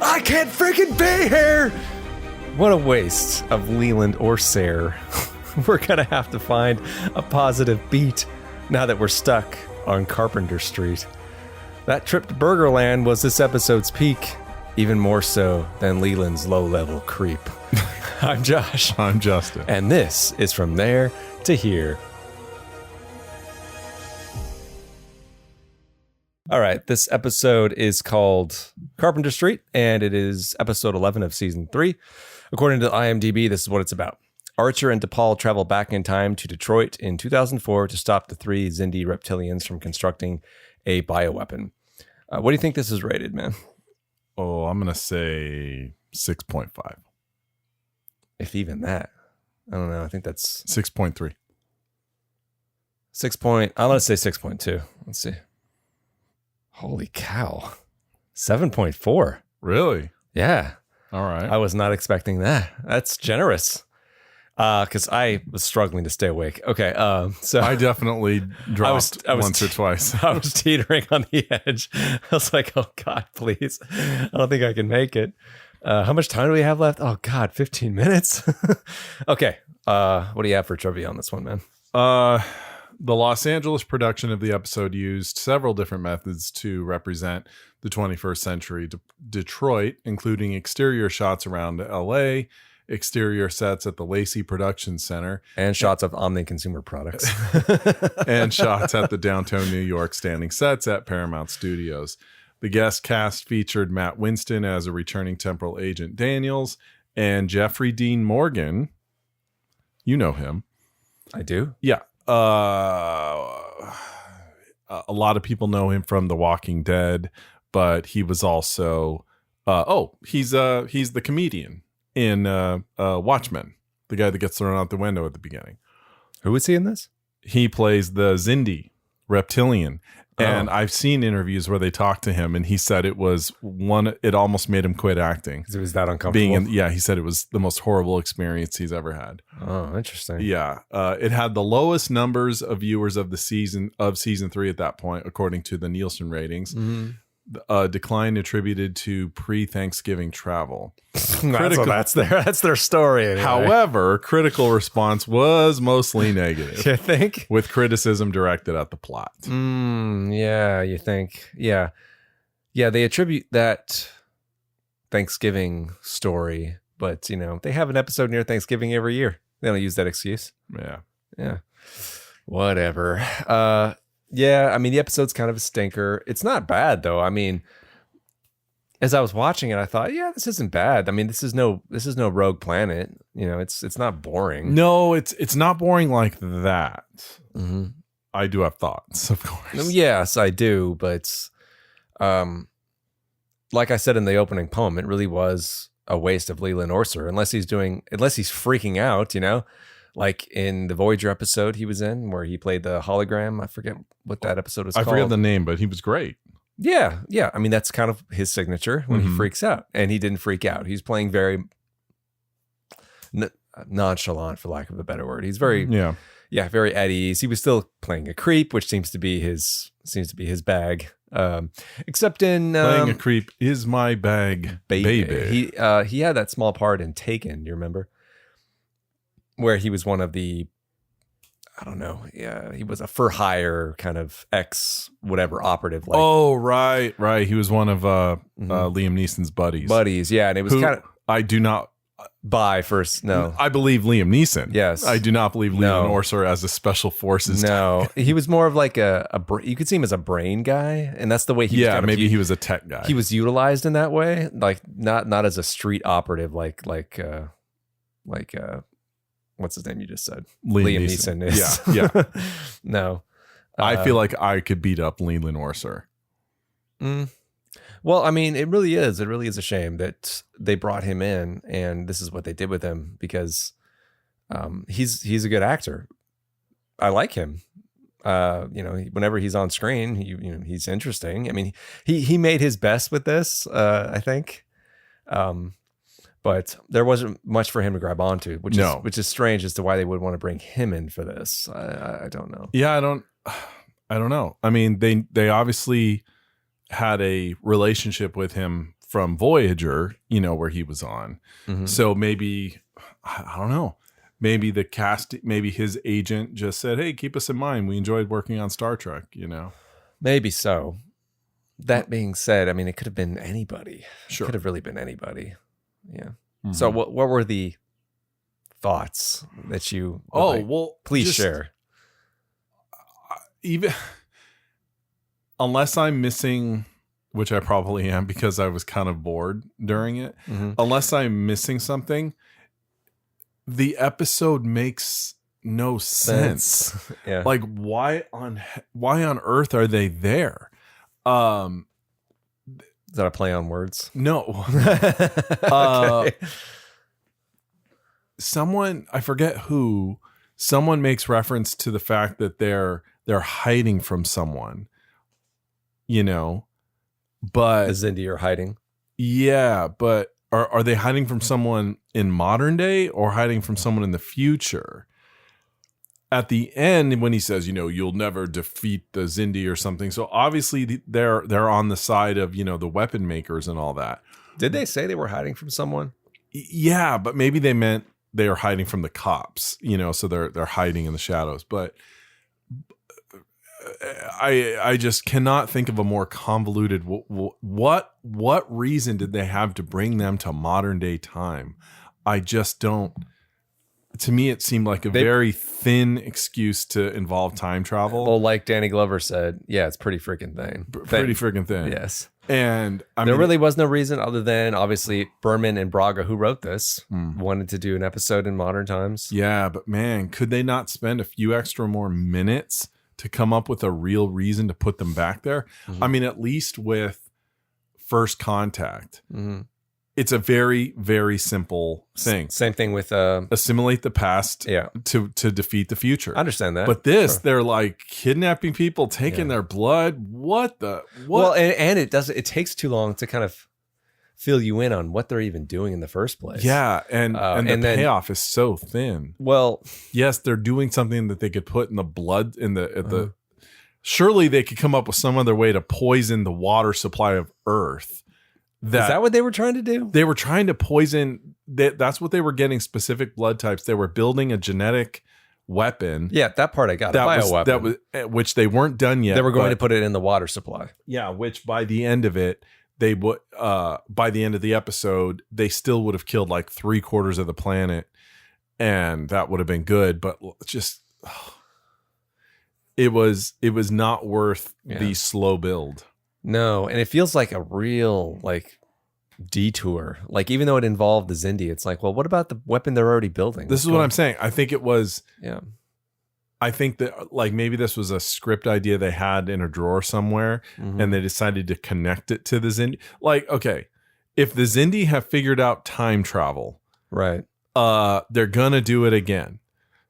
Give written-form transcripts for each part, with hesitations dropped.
I can't freaking be here! What a waste of Leland or Sayre. We're gonna have to find a positive beat now that we're stuck on Carpenter Street. That trip to Burgerland was this episode's peak, even more so than Leland's low-level creep. I'm Josh. I'm Justin. And this is From There to Here. All right, this episode is called Carpenter Street, and it is episode 11 of season 3. According to IMDb, this is what it's about. Archer and DePaul travel back in time to Detroit in 2004 to stop the 3 Xindi reptilians from constructing a bioweapon. What do you think this is rated, man? Oh, I'm going to say 6.5. If even that. I don't know. I think that's 6.3. I'm going to say 6.2. Let's see. Holy cow. 7.4. Really? Yeah. All right. I was not expecting that. That's generous. Because I was struggling to stay awake. Okay, so I definitely dropped once or twice. I was teetering on the edge. I was like, oh God, please. I don't think I can make it. How much time do we have left? Oh God, 15 minutes? Okay, what do you have for trivia on this one, man? The Los Angeles production of the episode used several different methods to represent the 21st century Detroit, including exterior shots around LA, exterior sets at the Lacey Production Center, and shots of Omni Consumer Products, and shots at the downtown New York standing sets at Paramount Studios. The guest cast featured Matt Winston as a returning temporal agent Daniels and Jeffrey Dean Morgan. You know him. I do. Yeah. A lot of people know him from The Walking Dead, but he was also he's the comedian in Watchmen, the guy that gets thrown out the window at the beginning. Who is he in this? He plays the Xindi reptilian. And I've seen interviews where they talk to him, and he said it almost made him quit acting. Because it was that uncomfortable? He said it was the most horrible experience he's ever had. Oh, interesting. Yeah. It had the lowest numbers of viewers of season 3 at that point, according to the Nielsen ratings. Mm-hmm. Decline attributed to pre-Thanksgiving travel. That's their story. Anyway. However, critical response was mostly negative. You think? With criticism directed at the plot. Yeah, you think. Yeah. Yeah, they attribute that Thanksgiving story, but, they have an episode near Thanksgiving every year. They don't use that excuse. Yeah. Whatever. Yeah, the episode's kind of a stinker. It's not bad though. As I was watching it, I thought, yeah, this isn't bad. this is no Rogue Planet. It's not boring. No, it's not boring like that. Mm-hmm. I do have thoughts, of course. Yes, I do, but like I said in the opening poem, it really was a waste of Leland Orser, unless he's freaking out, Like in the Voyager episode he was in, where he played the hologram. I forget what that episode was called. I forget the name, but he was great. Yeah. That's kind of his signature when he freaks out. And he didn't freak out. He's playing very nonchalant, for lack of a better word. He's very, very at ease. He was still playing a creep, which seems to be his bag. Except in playing a creep is my bag, baby. He had that small part in Taken. Do you remember? Where he was one of the, I don't know, he was a for hire kind of ex-whatever operative. Oh, right. He was one of Liam Neeson's buddies. Yeah, and it was kind of... I do not... Buy first, no. I believe Liam Neeson. Yes. I do not believe Leland Orser as a special forces type. He was more of like you could see him as a brain guy, and that's the way he was kind of... maybe he was a tech guy. He was utilized in that way, like not as a street operative like what's his name you just said? Liam Neeson is. Yeah. No. I feel like I could beat up Leland Orser. Well, it really is. It really is a shame that they brought him in and this is what they did with him, because he's a good actor. I like him. Whenever he's on screen, he's interesting. He made his best with this, I think. But there wasn't much for him to grab onto, which is strange as to why they would want to bring him in for this. I don't know. Yeah, I don't know. They obviously had a relationship with him from Voyager, you know, where he was on. Mm-hmm. So maybe, I don't know, maybe maybe his agent just said, hey, keep us in mind. We enjoyed working on Star Trek, you know? Maybe so. That being said, I mean, it could have been anybody. Sure. It could have really been anybody. Yeah. Mm-hmm. So what were the thoughts that you please share? Even unless I'm missing, which I probably am because I was kind of bored during it, unless I'm missing something, the episode makes no sense. Yeah. Like why on earth are they there? Is that a play on words? No. Okay. Someone, I forget who, someone makes reference to the fact that they're hiding from someone, you know, but The Xindi are hiding. Yeah, but are they hiding from someone in modern day or hiding from someone in the future? At the end, when he says, you know, you'll never defeat the Xindi or something. So obviously they're on the side of, you know, the weapon makers and all that. Did they say they were hiding from someone? Yeah, but maybe they meant they are hiding from the cops, you know, so they're hiding in the shadows. But I just cannot think of a more convoluted. What reason did they have to bring them to modern day time? I just don't. To me, it seemed like a very thin excuse to involve time travel. Well, like Danny Glover said, yeah, it's pretty freaking thin. Pretty freaking thin. Yes. And there really was no reason other than obviously Berman and Braga, who wrote this, wanted to do an episode in modern times. Yeah, but man, could they not spend a few extra more minutes to come up with a real reason to put them back there? I mean, at least with First Contact, it's a very, very simple thing. Same thing with assimilate the past to defeat the future. I understand that. But they're like kidnapping people, taking their blood. What? Well, and it takes too long to kind of fill you in on what they're even doing in the first place. Yeah, and the payoff is so thin. Well, yes, they're doing something that they could put in the blood the surely they could come up with some other way to poison the water supply of Earth. Is that what they were trying to do? They were trying to poison. That's what they were getting, specific blood types. They were building a genetic weapon. Yeah, that part I got. That was which they weren't done yet. They were going to put it in the water supply. Yeah, which by the end of it, they would. By the end of the episode, they still would have killed like 3/4 of the planet, and that would have been good. But just it was not worth the slow build. No, and it feels like a real detour. Like even though it involved the Xindi, it's like, well, what about the weapon they're already building? This is what I'm saying. I think it was. Yeah. I think that maybe this was a script idea they had in a drawer somewhere, and they decided to connect it to the Xindi. Like, okay, if the Xindi have figured out time travel, right? They're gonna do it again.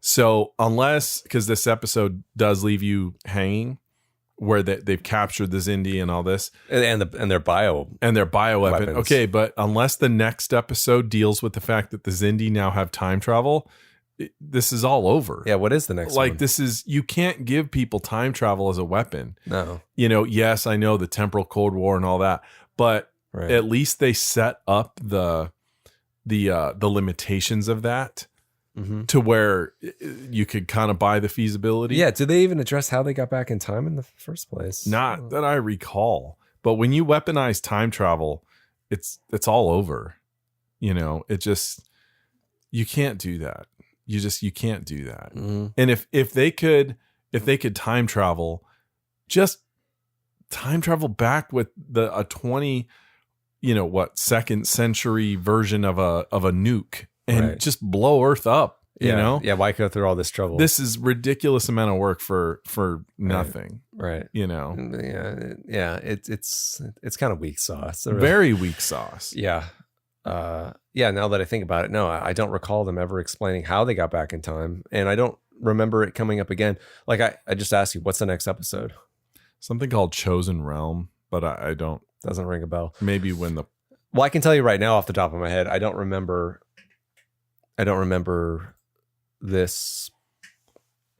So because this episode does leave you hanging, where they've captured the Xindi and all this, and their bioweapon. Weapons. Okay, but unless the next episode deals with the fact that the Xindi now have time travel, this is all over. Yeah, what is the next one? You can't give people time travel as a weapon. No. You know, yes, I know the temporal Cold War and all that, but at least they set up the limitations of that. To where you could kind of buy the feasibility. Yeah. Did they even address how they got back in time in the first place? Not that I recall. But when you weaponize time travel, it's all over. You know, you can't do that. You can't do that. And if they could time travel, just time travel back with a 20, second century version of a nuke. And just blow Earth up, you know? Yeah, why go through all this trouble? This is ridiculous amount of work for nothing. Right. You know? Yeah, it's kind of weak sauce. Very weak sauce. Yeah. Yeah, now that I think about it, no, I don't recall them ever explaining how they got back in time. And I don't remember it coming up again. Like, I just asked you, what's the next episode? Something called Chosen Realm, but I don't. Doesn't ring a bell. Maybe when the... Well, I can tell you right now off the top of my head, I don't remember this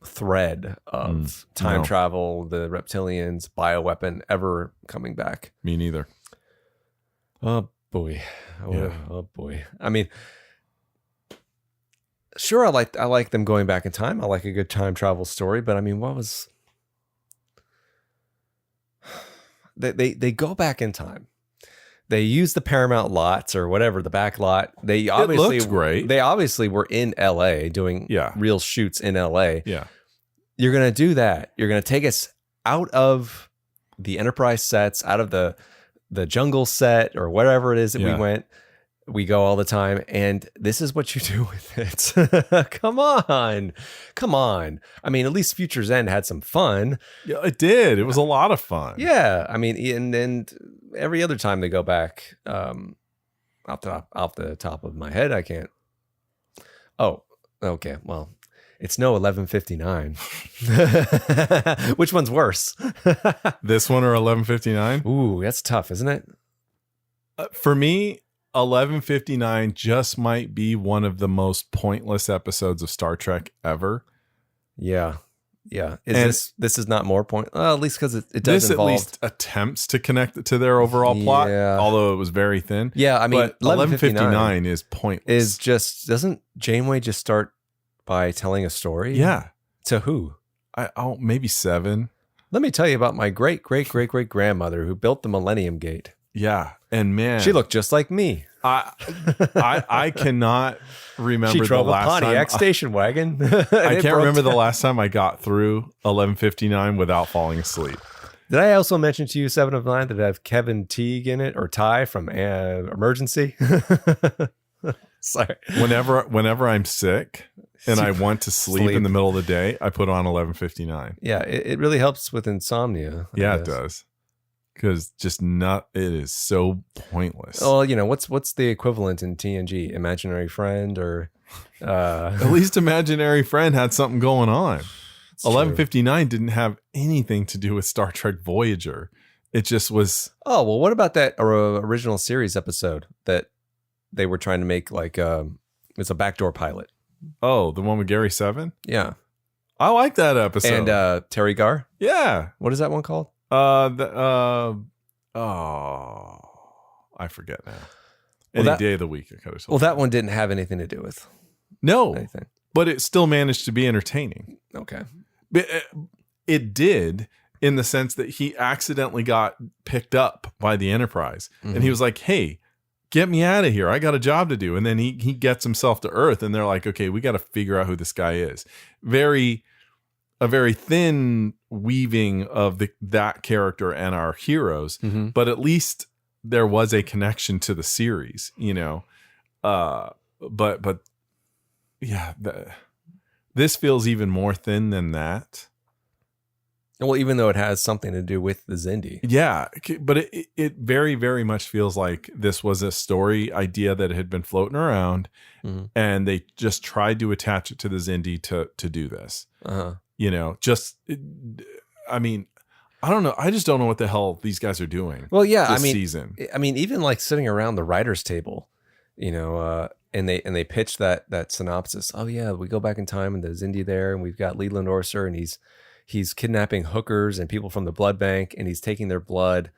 thread of time travel, the reptilians, bioweapon ever coming back. Me neither. Oh boy. Yeah. Oh boy. I mean, sure, I like them going back in time. I like a good time travel story, but I mean, what was they go back in time. They use the Paramount lots or whatever, the back lot. They obviously it looked great. They obviously were in LA doing real shoots in LA. Yeah. You're going to do that. You're going to take us out of the Enterprise sets, out of the jungle set or whatever it is that we go all the time. And this is what you do with it. Come on. I mean, at least Future's End had some fun. Yeah, it did. It was a lot of fun. Yeah. I mean, and every other time they go back, off the top of my head, I can't. Oh, okay. Well, it's no 11:59. Which one's worse? This one or 11:59? Ooh, that's tough, isn't it? For me, 11:59 just might be one of the most pointless episodes of Star Trek ever. Yeah. This is not more point? Well, at least because it does this involve. At least attempts to connect it to their overall plot, although it was very thin. Yeah, I mean, 11:59 is pointless. Doesn't Janeway just start by telling a story? Yeah. To who? Maybe 7. Let me tell you about my great grandmother who built the Millennium Gate. Yeah, and man, she looked just like me. I cannot remember. She drove the last a Pontiac time, station wagon. I can't remember the last time I got through 11:59 without falling asleep. Did I also mention to you 7 of 9 that have Kevin Teague in it or Ty from Emergency? Sorry. Whenever I'm sick and I want to sleep in the middle of the day, I put on 11:59. Yeah, it really helps with insomnia. Yeah, it does. Because it is so pointless. Well, what's the equivalent in TNG? Imaginary Friend or at least Imaginary Friend had something going on. 11:59 didn't have anything to do with Star Trek Voyager. It just was. Oh, well, what about that original series episode that they were trying to make like it's a backdoor pilot? Oh, the one with Gary Seven? Yeah. I like that episode. And Terry Garr? Yeah. What is that one called? I forget now. Any day of the week. Well, that one didn't have anything to do with anything. But it still managed to be entertaining. Okay. It did in the sense that he accidentally got picked up by the Enterprise. Mm-hmm. And he was like, hey, get me out of here. I got a job to do. And then he gets himself to Earth and they're like, okay, we got to figure out who this guy is. A very thin weaving of that character and our heroes, but at least there was a connection to the series, but yeah, this feels even more thin than that. Well, even though it has something to do with the Xindi. Yeah, but it very, very much feels like this was a story idea that had been floating around, and they just tried to attach it to the Xindi to do this. Uh-huh. I mean, I don't know. I just don't know what the hell these guys are doing. Well, yeah, this season. I mean, even like sitting around the writers' table, and they pitch that synopsis. Oh yeah, we go back in time and there's Xindi there, and we've got Leland Orser, and he's kidnapping hookers and people from the blood bank, and he's taking their blood.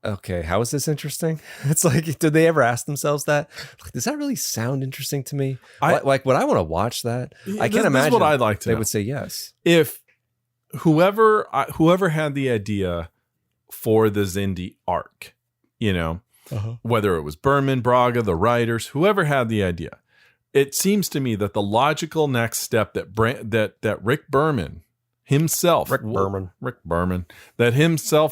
Okay, how is this interesting? It's like, did they ever ask themselves that? Like, does that really sound interesting to me? Would I want to watch that? I can't imagine. This is what I'd like to. They would say yes. If whoever had the idea for the Xindi arc, whether it was Berman, Braga, the writers, whoever had the idea, it seems to me that the logical next step that Rick Berman himself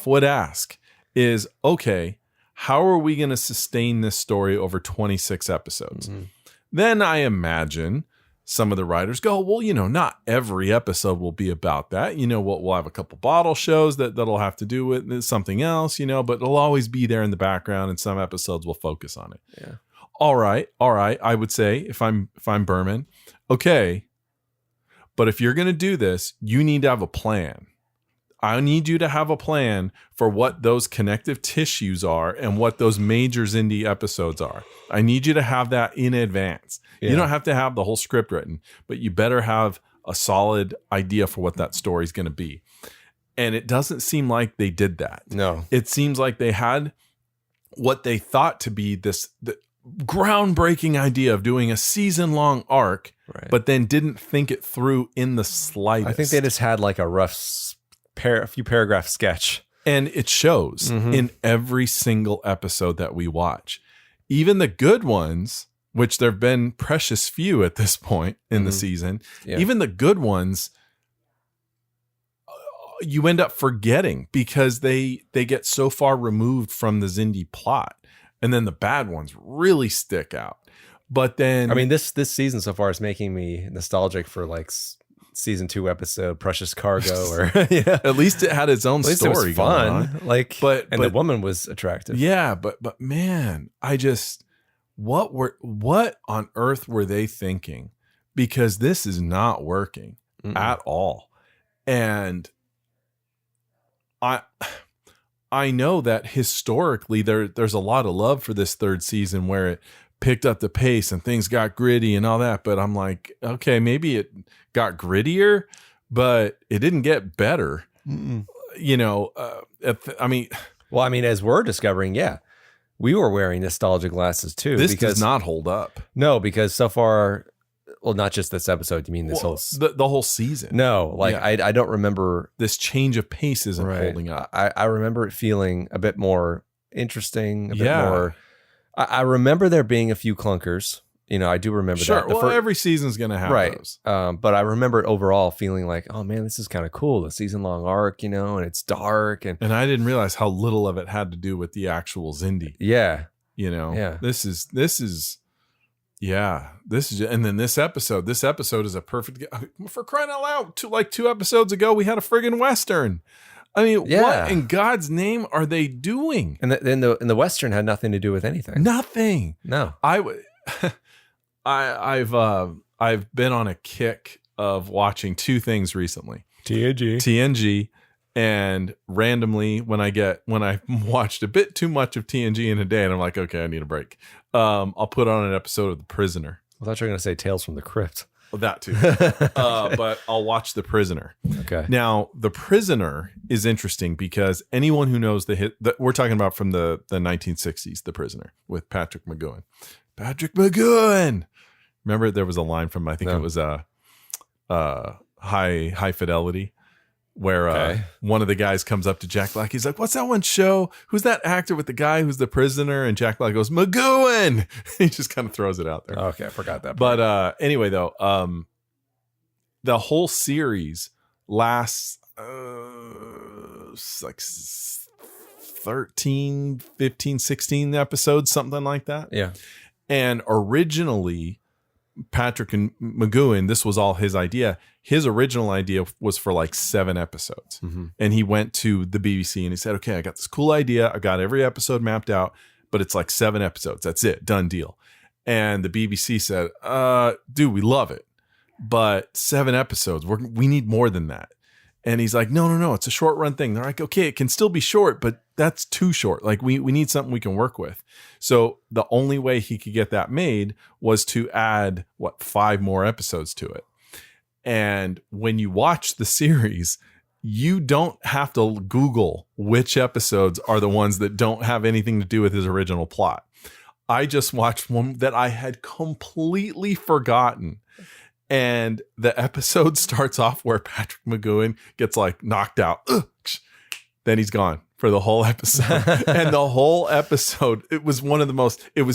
would ask is, okay, how are we going to sustain this story over 26 episodes? Mm-hmm. Then I imagine some of the writers go, well, not every episode will be about that. We'll have a couple bottle shows that'll have to do with something else, but it'll always be there in the background, and some episodes will focus on it. Yeah. All right. I would say if I'm Berman, okay, but if you're going to do this, you need to have a plan. I need you to have a plan for what those connective tissues are and what those major Xindi episodes are. I need you to have that in advance. Yeah. You don't have to have the whole script written, but you better have a solid idea for what that story is going to be. And it doesn't seem like they did that. No. It seems like they had what they thought to be the groundbreaking idea of doing a season-long arc, Right. but then didn't think it through in the slightest. I think they just had like a rough a few paragraph sketch. And it shows in every single episode that we watch. Even the good ones, which there have been precious few at this point in the season, even the good ones, you end up forgetting because they get so far removed from the Xindi plot. And then the bad ones really stick out. But then... I mean, this season so far is making me nostalgic for like season 2 episode Precious Cargo, or at least it had its own at least story. it was fun. Going on. Like, but the woman was attractive. Yeah, but man, I just what on earth were they thinking? Because this is not working at all. And I know that historically there's a lot of love for this third season where it picked up the pace and things got gritty and all that. But I'm like, okay, maybe it got grittier, but it didn't get better. You know, I mean, as we're discovering, we were wearing nostalgia glasses too. This does not hold up. No, because so far, well, not just this episode. You mean this whole the whole season? No, like I don't remember this change of pace isn't holding up. I remember it feeling a bit more interesting, a bit more. I remember there being a few clunkers. You know, I do remember that. Well, every season's going to have those. But I remember it overall feeling like, oh man, this is kind of cool. The season-long arc, you know, and it's dark. And I didn't realize how little of it had to do with the actual Xindi. Yeah. You know? Yeah. This is, and then this episode is a perfect, for crying out loud, 2 episodes ago, we had a friggin' Western. I mean, what in God's name are they doing? And the Western had nothing to do with anything. Nothing. No. I've been on a kick of watching 2 things recently. TNG, and randomly when I watched a bit too much of TNG in a day and I'm like, okay, I need a break. I'll put on an episode of The Prisoner. I thought you were going to say Tales from the Crypt. Well, that too. But I'll watch The Prisoner. Okay. Now, The Prisoner is interesting because anyone who knows we're talking about from the 1960s, The Prisoner with Patrick McGoohan. Patrick McGoohan. Remember, there was a line from it was High Fidelity, where one of the guys comes up to Jack Black. He's like, "What's that one show? Who's that actor with the guy who's the prisoner?" And Jack Black goes, "McGoohan." He just kind of throws it out there. Okay, I forgot that part. But anyway, though, the whole series lasts like 13, 15, 16 episodes, something like that. Yeah. And originally, Patrick and McGoohan, this was all his idea. His original idea was for like 7 episodes. And he went to the BBC and he said, okay, I got this cool idea. I got every episode mapped out, but it's like 7 episodes. That's it. Done deal. And the BBC said, dude, we love it, but 7 episodes, we need more than that. And he's like, no, it's a short run thing. They're like, okay, it can still be short, but that's too short. Like we need something we can work with. So the only way he could get that made was to add 5 more episodes to it. And when you watch the series, you don't have to Google which episodes are the ones that don't have anything to do with his original plot. I just watched one that I had completely forgotten. And the episode starts off where Patrick McGoohan gets like knocked out. Then he's gone for the whole episode. And the whole episode, it was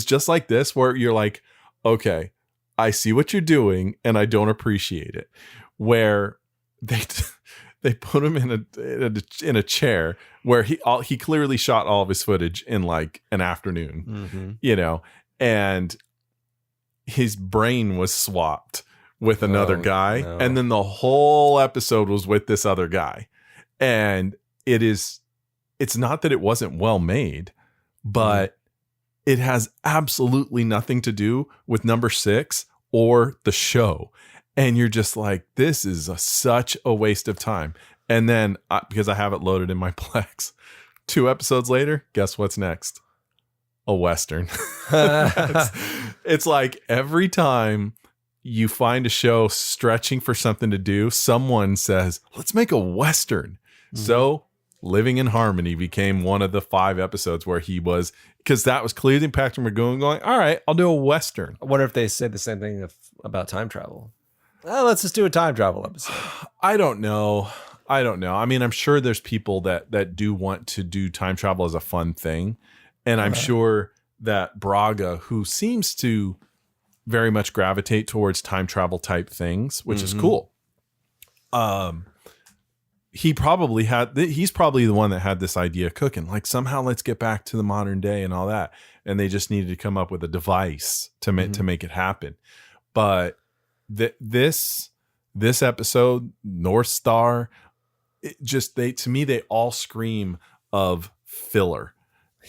just like this, where you're like, okay, I see what you're doing and I don't appreciate it. Where they put him in a chair where he clearly shot all of his footage in like an afternoon, you know, and his brain was swapped with another guy. No. And then the whole episode was with this other guy. And it's not that it wasn't well made, but it has absolutely nothing to do with number 6 or the show. And you're just like, this is such a waste of time. And then because I have it loaded in my Plex, 2 episodes later, guess what's next? A Western. It's like every time you find a show stretching for something to do. Someone says, let's make a Western. So Living in Harmony became one of the 5 episodes where he was, because that was clearly Patrick McGowan going, all right, I'll do a Western. I wonder if they said the same thing about time travel. Well, let's just do a time travel episode. I don't know. I mean, I'm sure there's people that do want to do time travel as a fun thing. And I'm sure that Braga, who seems to very much gravitate towards time travel type things, which is cool. He's probably the one that had this idea cooking, like somehow let's get back to the modern day and all that. And they just needed to come up with a device to make it happen. But this episode, North Star, they all scream of filler.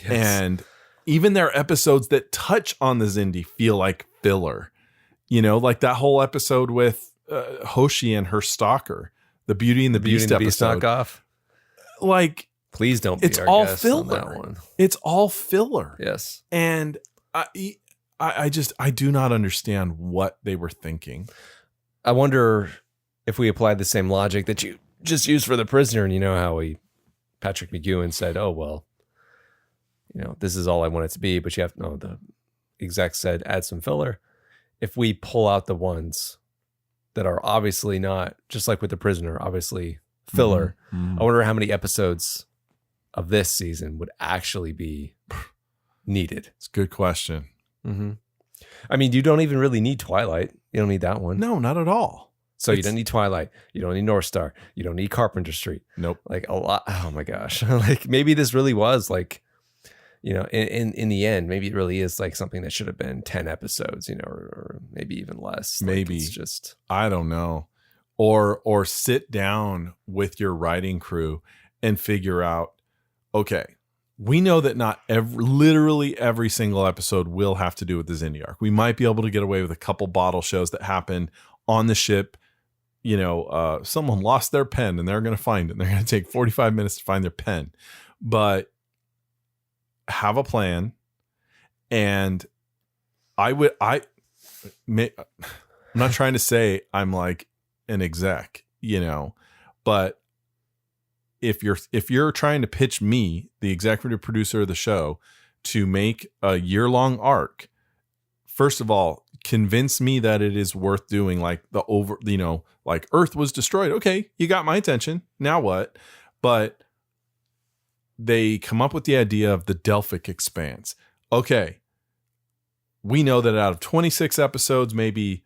Yes. And even their episodes that touch on the Xindi feel like filler, like that whole episode with Hoshi and her stalker, the Beauty and the Beast episode. Knockoff. Like, please don't be it's our all guest filler. On that one. It's all filler. Yes. And I do not understand what they were thinking. I wonder if we applied the same logic that you just used for The Prisoner, and how Patrick McGowan said, oh, well, this is all I want it to be, but the exec said, add some filler. If we pull out the ones that are obviously not, just like with The Prisoner, obviously filler, I wonder how many episodes of this season would actually be needed. It's a good question. I mean, you don't even really need Twilight. You don't need that one. No, not at all. So you don't need Twilight. You don't need North Star. You don't need Carpenter Street. Nope. Like a lot. Oh my gosh. Like maybe this really was like, in the end, maybe it really is like something that should have been 10 episodes, or maybe even less. Maybe. Like it's just, I don't know. Or sit down with your writing crew and figure out, okay, we know that not literally every single episode will have to do with the Xindi arc. We might be able to get away with a couple bottle shows that happen on the ship. Someone lost their pen and they're going to find it. And they're going to take 45 minutes to find their pen. But have a plan. And I'm not trying to say I'm like an exec, but if you're trying to pitch me, the executive producer of the show, to make a year-long arc, first of all, convince me that it is worth doing. Like like Earth was destroyed. Okay, you got my attention. Now what? But they come up with the idea of the Delphic Expanse. Okay, we know that out of 26 episodes, maybe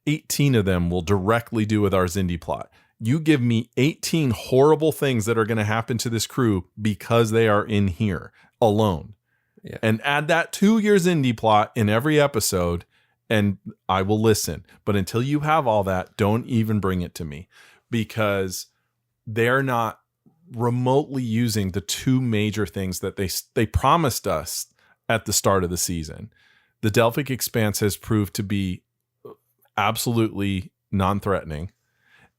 18 of them will directly do with our Xindi plot. You give me 18 horrible things that are going to happen to this crew because they are in here alone. Yeah. And add that to your Xindi plot in every episode, and I will listen. But until you have all that, don't even bring it to me, because they're not remotely using the 2 major things that they promised us at the start of the season. The Delphic Expanse has proved to be absolutely non-threatening,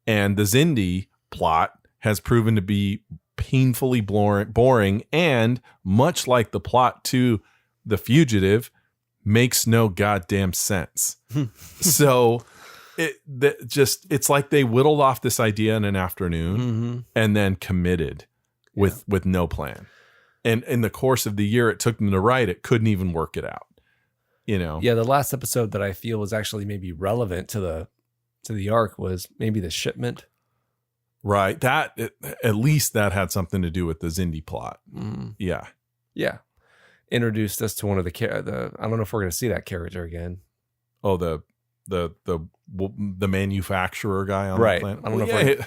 and the Xindi plot has proven to be painfully boring, and much like the plot to The Fugitive, makes no goddamn sense. So it's like they whittled off this idea in an afternoon and then committed with no plan. And in the course of the year it took them to write it, couldn't even work it out. Yeah, the last episode that I feel was actually maybe relevant to the arc was maybe the shipment. Right. At least that had something to do with the Xindi plot. Yeah. Yeah. Introduced us to one of the I don't know if we're going to see that character again. Oh, the manufacturer guy on right. the planet. I don't know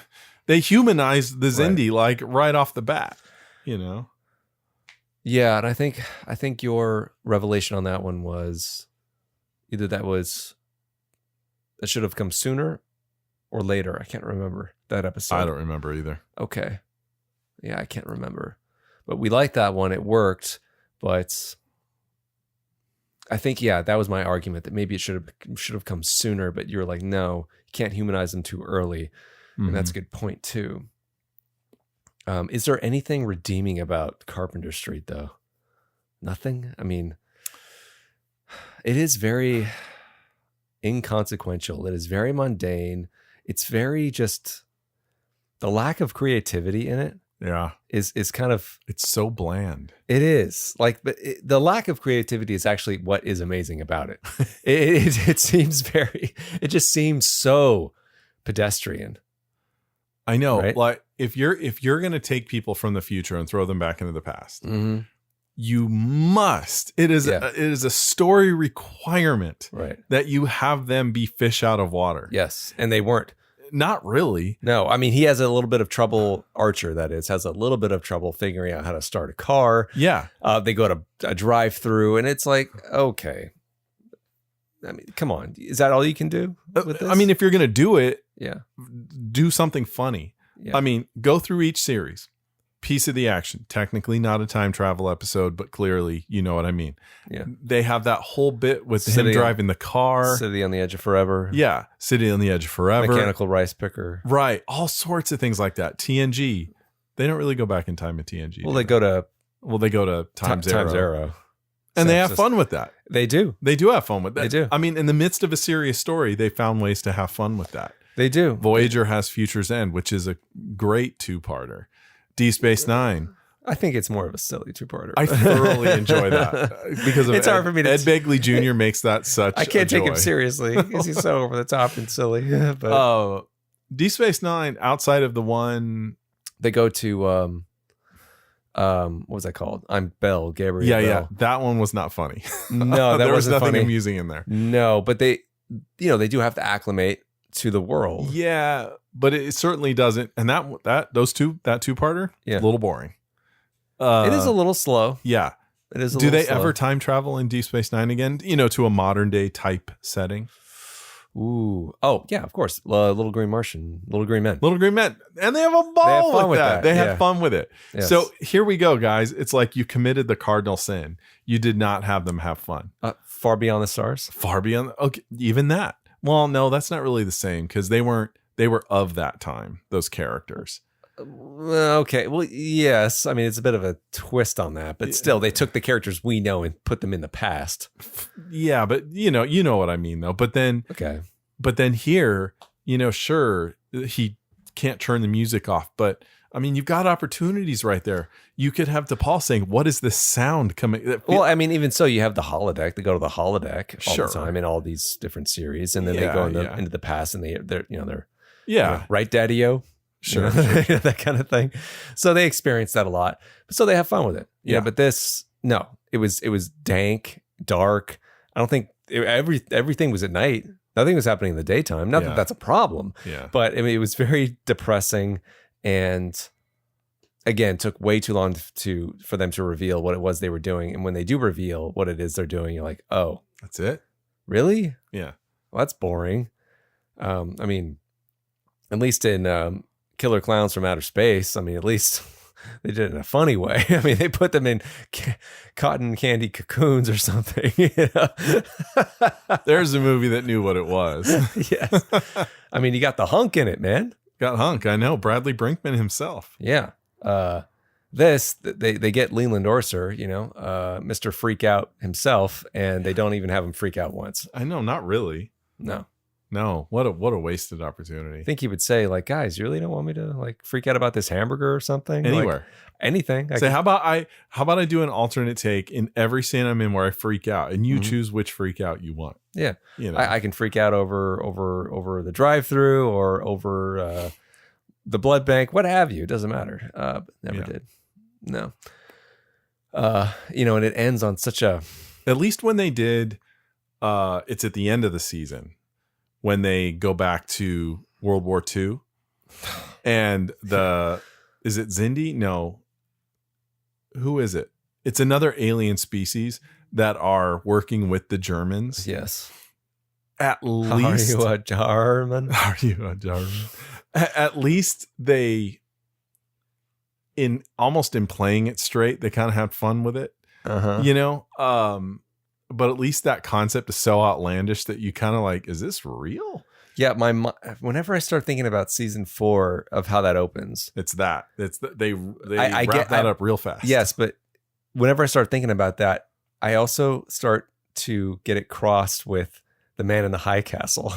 they humanized the Xindi like right off the bat, Yeah, and I think your revelation on that one was either that should have come sooner or later. I can't remember that episode. I don't remember either. Okay. Yeah, I can't remember. But we liked that one. It worked, but I think, that was my argument, that maybe it should have come sooner, but you're like, no, you can't humanize them too early. And that's a good point too. Is there anything redeeming about Carpenter Street though? Nothing? I mean, it is very inconsequential. It is very mundane. It's very just the lack of creativity in it. Yeah. Is kind of, it's so bland. It is like, but the lack of creativity is actually what is amazing about it. It seems it just seems so pedestrian. I know. Right? Like if you're going to take people from the future and throw them back into the past, you must, it is a story requirement that you have them be fish out of water. Yes. And they weren't. Not really. No, I mean, he has a little bit of trouble, Archer, that is, has a little bit of trouble figuring out how to start a car. Yeah. They go to a drive-through, and it's like, okay. I mean, come on. Is that all you can do with this? I mean, if you're going to do it, yeah, do something funny. Yeah. I mean, go through each series. Piece of the action. Technically not a time travel episode, but clearly you know what I mean. Yeah. They have that whole bit with him driving the car. City on the Edge of Forever. Yeah. City on the Edge of Forever. Mechanical rice picker. Right. All sorts of things like that. TNG. They don't really go back in time at TNG. Well, they go to Time Zero. And So they have fun with that. They do. They do have fun with that. They do. I mean, in the midst of a serious story, they found ways to have fun with that. They do. Voyager has Future's End, which is a great two-parter. Deep Space Nine. I think it's more of a silly two-parter. I thoroughly enjoy that because of it's hard for me to Ed Begley Jr. makes that such. I can't take him seriously because he's so over the top and silly. But Deep Space Nine, outside of the one they go to, what was that called? I'm Bell, Gabriel. Yeah, that one was not funny. No, that there was wasn't nothing funny. amusing in there. No, but they do have to acclimate to the world. Yeah, but it certainly doesn't. And that two-parter, a little boring. It is a little slow. Yeah. It is. Do they ever time travel in Deep Space Nine again? To a modern day type setting? Ooh. Oh, yeah, of course. Little Green Martian, Little Green Men. Little Green Men. And they have a ball with that. They have fun with it. Yes. So here we go, guys. It's like you committed the cardinal sin. You did not have them have fun. Far Beyond the Stars? Far Beyond. Okay, even that. Well, no, that's not really the same because they were of that time, those characters. Okay. Well, yes. I mean, it's a bit of a twist on that, but still, they took the characters we know and put them in the past. Yeah, but you know what I mean, though. But then, here, sure, he can't turn the music off, but I mean, you've got opportunities right there. You could have DePaul saying, "What is this sound coming?" Well, I mean, even so, you have the holodeck. They go to the holodeck all sure. the time in all these different series, and then they go into the past, and they're right, Daddy-O. Sure, sure. That kind of thing. So they experience that a lot. So they have fun with it. Yeah. But this, no, it was dank, dark. I don't think everything was at night. Nothing was happening in the daytime. Not that that's a problem. Yeah. But I mean, it was very depressing, and again, took way too long for them to reveal what it was they were doing. And when they do reveal what it is they're doing, you're like, oh, that's it? Really? Yeah. Well, that's boring. I mean, at least in Killer Clowns from Outer Space, I mean, at least they did it in a funny way. I mean, they put them in cotton candy cocoons or something. There's a movie that knew what it was. Yes. I mean, you got the hunk in it, man. Got hunk. I know. Bradley Brinkman himself. Yeah. They get Leland Orser, Mr. Freak Out himself, and they don't even have him freak out once. I know. Not really. No, what a wasted opportunity. I think he would say, like, guys, you really don't want me to freak out about this hamburger or something? Anywhere. Anything. Say, how about I do an alternate take in every scene I'm in where I freak out, and you choose which freak out you want. Yeah. I can freak out over the drive-through or over the blood bank, what have you. It doesn't matter. Never did. No. And it ends on such a... At least when they did, it's at the end of the season. When they go back to World War II and is it Xindi? No. Who is it? It's another alien species that are working with the Germans. Yes. At least. Are you a German? Are you a German? At least they, almost in playing it straight, they kind of had fun with it. But at least that concept is so outlandish that you kind of like, is this real? Yeah, whenever I start thinking about season 4 of how that opens, they wrap that up real fast. Yes, but whenever I start thinking about that, I also start to get it crossed with the Man in the High Castle.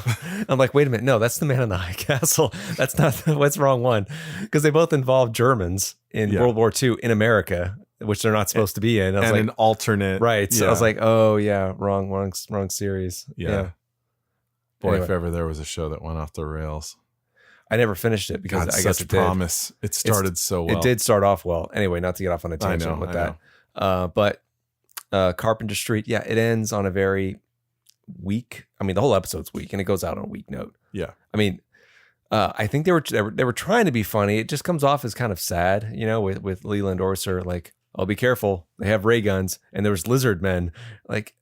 I'm like, wait a minute, no, that's the Man in the High Castle. That's not what's wrong one, because they both involve Germans in World War II in America, which they're not supposed to be in. I was and like, an alternate, right? So I was like, oh yeah, wrong series. Yeah. Boy, Anyway. if ever there was a show that went off the rails. I never finished it because God, I guess such it did. promise. It started so well. It did start off well. Anyway, not to get off on a tangent with that. But Carpenter Street, yeah, it ends on a very weak. I mean, the whole episode's weak, and it goes out on a weak note. Yeah. I mean, I think they were trying to be funny. It just comes off as kind of sad, with Leland Orser, like, oh, be careful, they have ray guns, and there was lizard men. Like,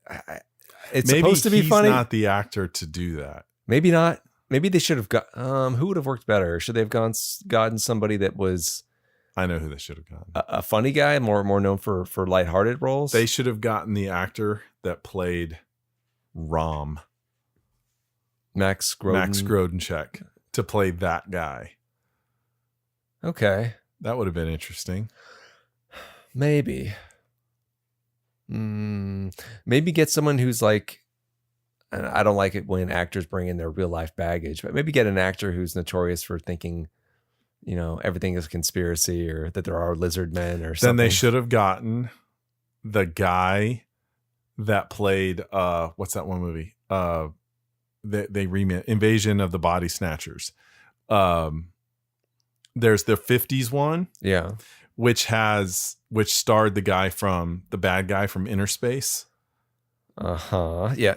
it's Maybe supposed to be funny. He's not the actor to do that. Maybe not. Maybe they should have got. Who would have worked better? Should they have gotten somebody that was? I know who they should have gotten. A funny guy, more known for lighthearted roles. They should have gotten the actor that played Rom, Max Grodenchek, to play that guy. Okay, that would have been interesting. Maybe. Maybe get someone who's like. And I don't like it when actors bring in their real life baggage, but maybe get an actor who's notorious for thinking, everything is a conspiracy, or that there are lizard men or something. Then they should have gotten the guy that played what's that one movie? They remade Invasion of the Body Snatchers. There's the 50s one. Yeah. Which starred the bad guy from Inner Space. Yeah.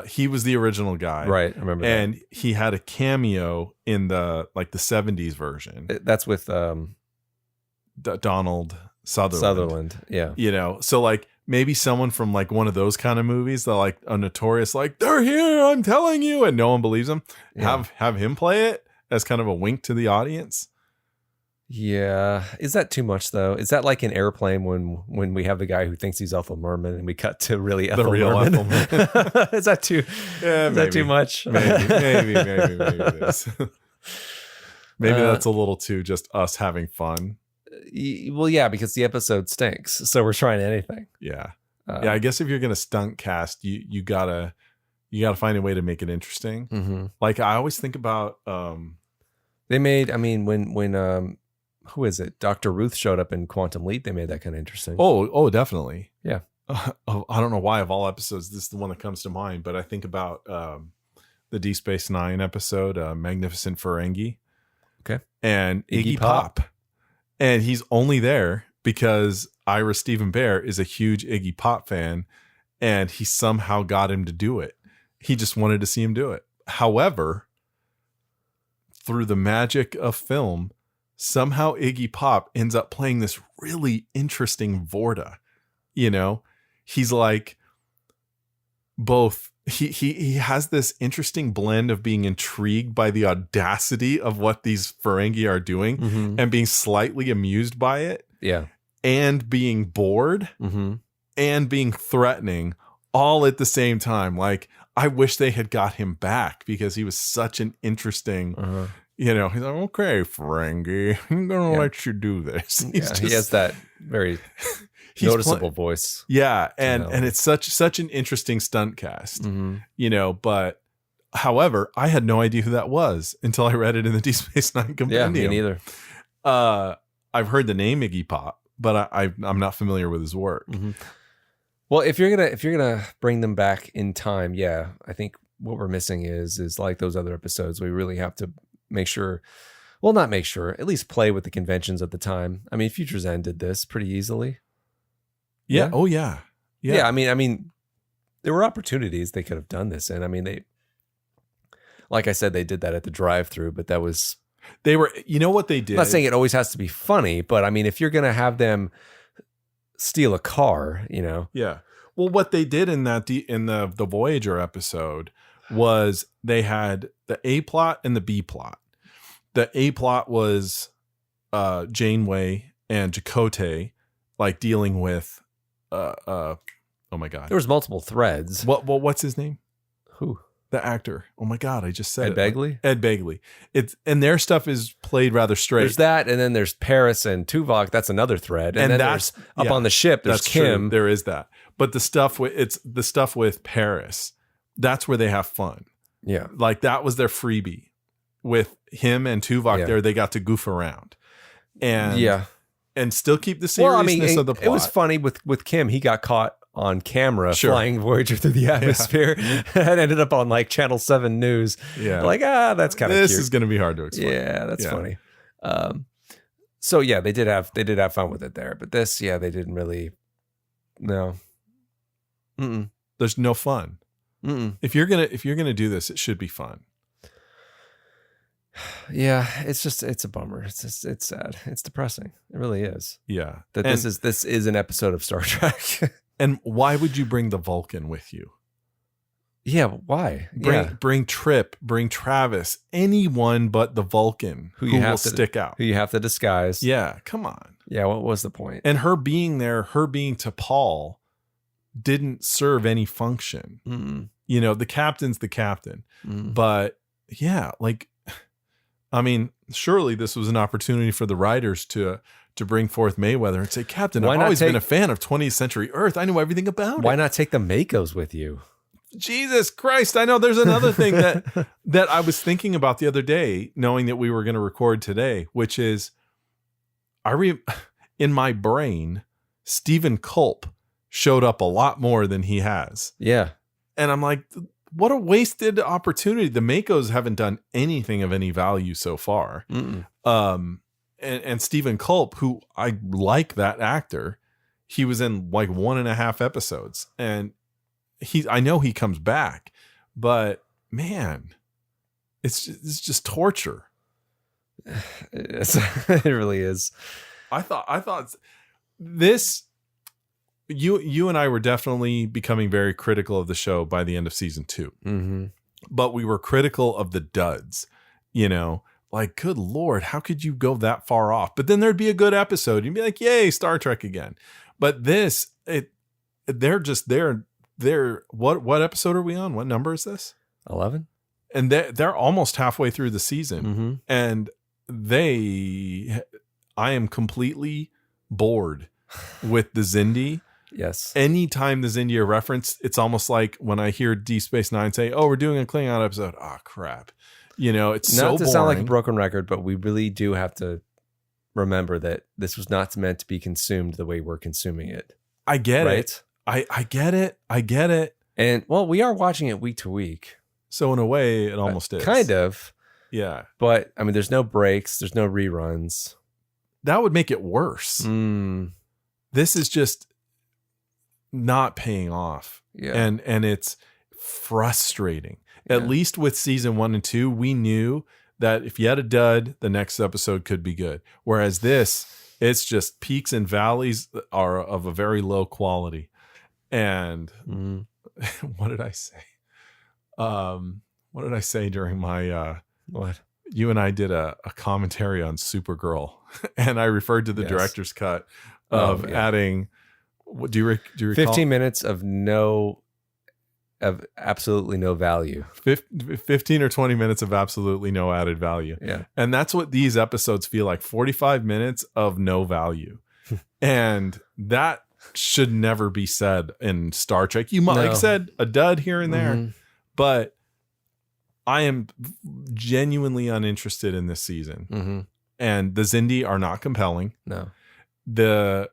He was the original guy. Right. I remember and he had a cameo in the 70s version. That's with Donald Sutherland. Yeah. So like maybe someone from like one of those kind of movies that like a notorious, like, they're here, I'm telling you, and no one believes him. Yeah. Have him play it as kind of a wink to the audience. Yeah. Is that too much though? Is that like an Airplane when we have the guy who thinks he's Ethel Merman and we cut to really Ethel Merman? Ethel Merman. Is that too that too much? Maybe it is. Maybe that's a little too just us having fun. Well, yeah, because the episode stinks. So we're trying anything. Yeah. I guess if you're going to stunt cast, you gotta find a way to make it interesting. Mm-hmm. Like I always think about, they made, when who is it? Dr. Ruth showed up in Quantum Leap. They made that kind of interesting. Oh, definitely. Yeah. I don't know why of all episodes, this is the one that comes to mind, but I think about the Deep Space Nine episode, Magnificent Ferengi. Okay. And Iggy Pop. And he's only there because Ira Stephen Bear is a huge Iggy Pop fan, and he somehow got him to do it. He just wanted to see him do it. However, through the magic of film, somehow Iggy Pop ends up playing this really interesting Vorta. He's like both. He has this interesting blend of being intrigued by the audacity of what these Ferengi are doing, mm-hmm. and being slightly amused by it. Yeah. And being bored, mm-hmm. and being threatening all at the same time. Like, I wish they had got him back because he was such an interesting, uh-huh. He's like, okay, Ferengi, I'm going to let you do this. He has that very noticeable voice. Yeah. And it's such an interesting stunt cast, mm-hmm. But however, I had no idea who that was until I read it in the Deep Space Nine compendium. Yeah, me neither. I've heard the name Iggy Pop, but I'm not familiar with his work. Mm-hmm. Well, if you're gonna bring them back in time, yeah, I think what we're missing is like those other episodes. We really have to make sure, well, not make sure, at least play with the conventions at the time. I mean, Future's End did this pretty easily. Yeah. Oh yeah. Yeah. I mean, there were opportunities they could have done this in. I mean, they, like I said, they did that at the drive-through, but that was. They were, what they did? I'm not saying it always has to be funny, but I mean, if you're going to have them steal a car, Yeah. Well, what they did in the Voyager episode was they had the A plot and the B plot. The A plot was Janeway and Chakotay like dealing with oh my God. There was multiple threads. What's his name? Who? The actor. Oh my God, I just said Ed Begley? Ed Begley. And their stuff is played rather straight. There's that, and then there's Paris and Tuvok. That's another thread. And then there's up on the ship, there's Kim. True. There is that. But the stuff with Paris that's where they have fun. Yeah. Like that was their freebie with him and Tuvok there. They got to goof around and still keep the seriousness of the plot. It was funny with Kim. He got caught on camera flying Voyager through the atmosphere and ended up on like Channel 7 News. Yeah. Like, that's kind of cute. This is going to be hard to explain. Yeah, that's funny. So yeah, they did have fun with it there, but this, they didn't really. No. Mm-mm. There's no fun. Mm-mm. If you're gonna do this, it should be fun. Yeah, it's a bummer. It's sad. It's depressing. It really is. Yeah. This is an episode of Star Trek. And why would you bring the Vulcan with you? Yeah, why? Bring Trip, bring Travis, anyone but the Vulcan who will stick out. Who you have to disguise. Yeah, come on. Yeah, what was the point? And her being there, her being T'Pol, didn't serve any function. Mm-mm. You know, the captain's the captain. Mm. But yeah, like, I mean, surely this was an opportunity for the writers to bring forth Mayweather and say, Captain, I've always been a fan of 20th Century Earth. I know everything about it. Why not take the Makos with you? Jesus Christ. I know there's another thing that I was thinking about the other day, knowing that we were going to record today, which is in my brain, Stephen Culp showed up a lot more than he has. Yeah. And I'm like, what a wasted opportunity. The Makos haven't done anything of any value so far. Mm-mm. And Stephen Culp, who I like that actor, he was in like 1.5 episodes, and I know he comes back, but man, it's just torture. It really is. I thought this, you and I were definitely becoming very critical of the show by the end of season 2. Mm-hmm. But we were critical of the duds, you know, like, good Lord, how could you go that far off? But then there'd be a good episode. You'd be like, yay, Star Trek again. But this, they're what episode are we on? What number is this? 11. And they're almost halfway through the season. Mm-hmm. And I am completely bored with the Xindi. Yes. Anytime the Xindi are referenced, it's almost like when I hear Deep Space Nine say, oh, we're doing a Klingon episode. Oh, crap. You know, it's so boring. Not to sound like a broken record, but we really do have to remember that this was not meant to be consumed the way we're consuming it. I get it. I get it. I get it. And well, we are watching it week to week. So in a way, it almost is. Kind of. Yeah. But I mean, there's no breaks. There's no reruns. That would make it worse. This is just not paying off. Yeah. And it's frustrating. Yeah. At least with season 1 and 2, we knew that if you had a dud, the next episode could be good. Whereas this, it's just peaks and valleys are of a very low quality. And what did I say? What did I say during my what? You and I did a commentary on Supergirl, and I referred to the director's cut of adding. What do you recall? 15 minutes of absolutely no value. 15 or 20 minutes of absolutely no added value. Yeah, and that's what these episodes feel like. 45 minutes of no value, and that should never be said in Star Trek. You might like said a dud here and there, but I am genuinely uninterested in this season. And the Xindi are not compelling. No. There's